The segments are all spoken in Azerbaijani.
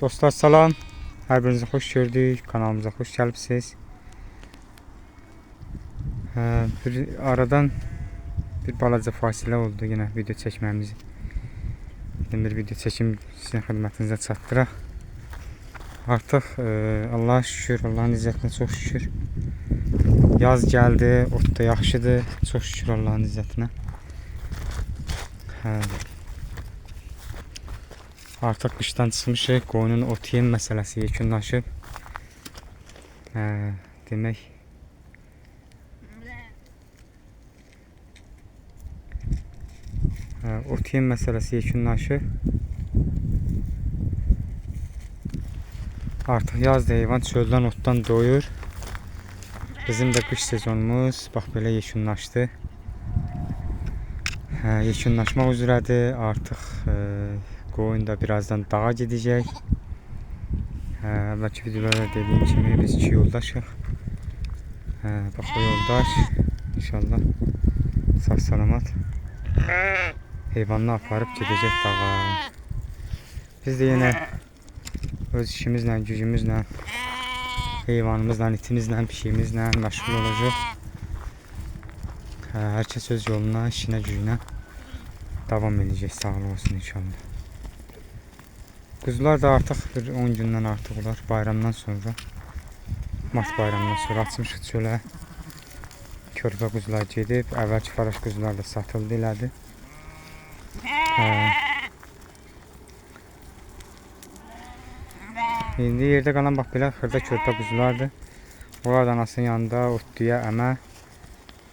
Dostlar salam, hər birinizi xoş gördük, kanalımıza xoş gəlibsiniz. Aradan bir balaca fasilə oldu, yenə video çəkməmizi. Bir video çəkim sizin xidmətinizə çatdıraq. Artıq Allah'a şükür, Allah'ın izzətinə çox şükür. Yaz gəldi, ot da yaxşıdır, çox şükür Allah'ın izzətinə. Artıq qışdan çıxmışıq, qoyunun ot yem məsələsi yekunlaşıb. Demək ot yem məsələsi yekunlaşıb. Artıq yazda heyvan çöldən otdan doyur. Bizim də qış sezonumuz bax belə yekunlaşdı. Yekunlaşmaq üzrədir. Artıq qoyun da birazdan dağa gedəcək. Əvvəlki videolarda dediyim kimi biz iki yoldaşıq. Bax o yoldaş inşallah sağ salamat heyvanını aparıb gedəcək dağa. Biz də yenə öz işimizlə, gücümüzlə, heyvanımızla, itimizlə, pişiyimizlə məşğul olacaq. Hər kəs öz yoluna, işinə, gücünə davam edəcək, sağlı olsun inşallah. Quzular da artıq bir 10 gündən artıq olar bayramdan sonra. Mart bayramından sonra açmışıq çölə. Körpə quzular gedib, əvvəlki faraş quzular da satıldı elədi. İndi yerdə qalan bax belə xırda körpə quzulardır. Onlar da anasının yanında otluya əmə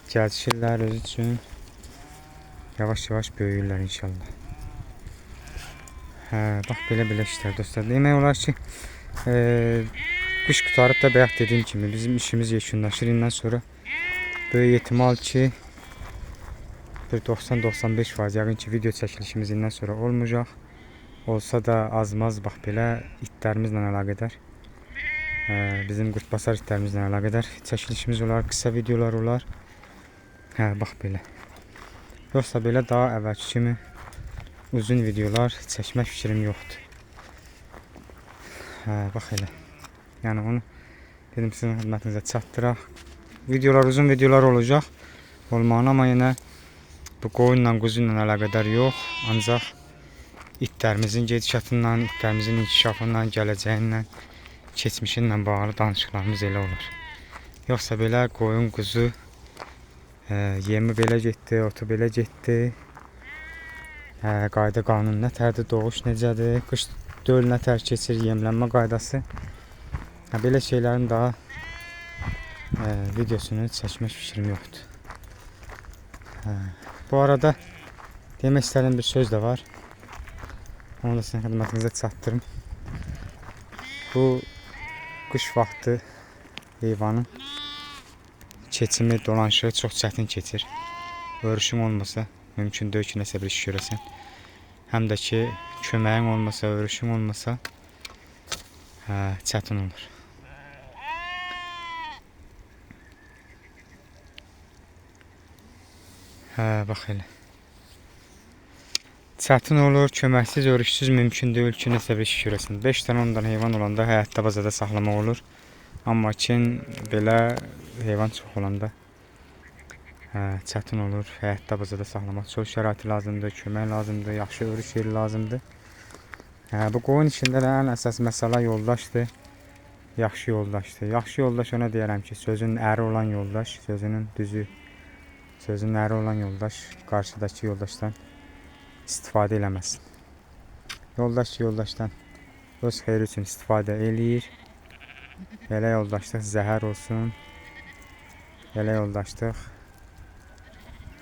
gəzişirlər özü üçün. Yavaş-yavaş böyüyürlər inşallah. Bax belə işlər dostlar. Demək olar ki, qış qutarıb da bayaq dediyim kimi bizim işimiz yekunlaşır. İndən sonra böyük ehtimal ki, bir 90-95% yəqin ki video çəkilişimiz indən sonra olmayacaq. Olsa da azmaz bax belə itlərimizlə əlaqədar. Bizim qurtbasar itlərimizlə əlaqədar çəkilişimiz olar, qısa videolar olar. Bax belə. Yoxsa belə daha əvvəlki kimi uzun videolar çəkmək fikrim yoxdur. Bax elə. Yəni onu dedim sizin xidmətinizə çatdıraq. Videolar uzun videolar olacaq. Olmağına amma yenə bu qoyunla, quzuyla əlaqədar yox. Ancaq itlərimizin gedişatından, itlərimizin inkişafından, gələcəyindən, keçmişinlə bağlı danışıqlarımız elə olur. Yoxsa belə qoyun, quzu yemi belə getdi, otu belə getdi. Qayda qanun nətərdir, doğuş necədir, qış döl nətər keçir, yemlənmə qaydası. Belə şeylərin daha videosunu çəkmək fikrim yoxdur. Bu arada demək istədiyim bir söz də var. Onu da sizin xidmətinizə çatdırım. Bu qış vaxtı heyvanın keçimi, dolanışı çox çətin keçir. Örüşüm olmasa mümkün deyil ki, nəsə bir iş görəsən. Həm də ki, köməyin olmasa, örüşüm olmasa çətin olur. Bax elə. Çətin olur, köməksiz, örüşsüz mümkün deyil ki, nəsə bir iş görəsən. 5 dənə 10 dənə heyvan olanda həyatda bazada saxlamaq olur. Amma ki, belə heyvan çox olanda çətin olur. Həyatda bazada saxlamaq çox şəraiti lazımdır, kömək lazımdır, yaxşı örüş yeri lazımdır. Bu qoyun işində də ən əsas məsələ yoldaşdır. Yaxşı yoldaşdır. Yaxşı yoldaş ona deyərəm ki, sözün əri olan yoldaş, sözünün düzü, sözün əri olan yoldaş qarşıdakı yoldaşdan istifadə eləməsin. Yoldaş yoldaşdan öz xeyri üçün istifadə eləyir. Belə yoldaşlıq zəhər olsun. Belə yoldaşlıq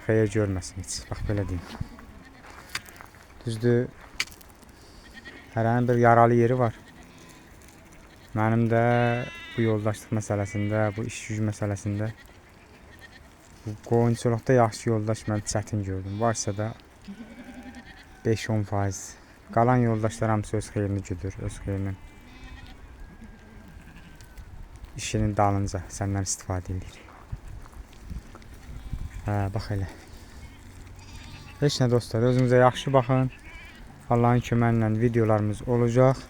xeyir görməsin heç. Bax belə deyim. Düzdür, hərənin bir yaralı yeri var. Mənim də bu yoldaşlıq məsələsində, bu iş güc məsələsində bu qoyunçuluqda yaxşı yoldaş mən çətin gördüm. Varsa da 5-10%. Qalan yoldaşlar hamısı öz xeyrini güdür, öz xeyrini işinin dalınca səndən istifadə edir. Bax elə. Heç nə dostlar, özünüzə yaxşı baxın. Allahın köməyi ilə videolarımız olacaq.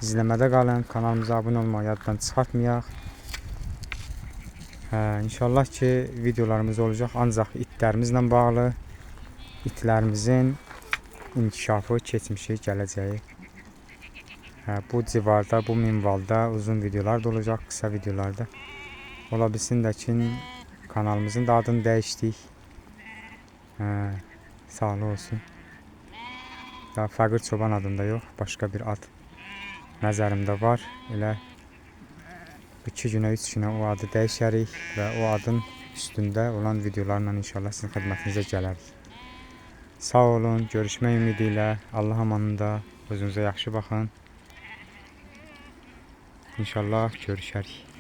İzləmədə qalın. Kanalımıza abunə olmağı yaddan çıxartmayaq. İnşallah ki videolarımız olacaq. Ancaq itlərimizlə bağlı. İtlərimizin inkişafı, keçmişi, gələcəyi. Bu civarda, bu minvalda uzun videolar da olacaq, qısa videolarda. Ola bilsin də ki kanalımızın da adını dəyişdik. Sağlı olsun. Daha Fəqir Çoban adında yox, başqa bir ad nəzərimdə var. Elə 2 günə, 3 günə o adı dəyişərik və o adın üstündə olan videolarla inşallah sizin xidmətinizə gələrik. Sağ olun, görüşmək ümidi ilə. Allah amanında, özünüzə yaxşı baxın. İnşallah görüşərik.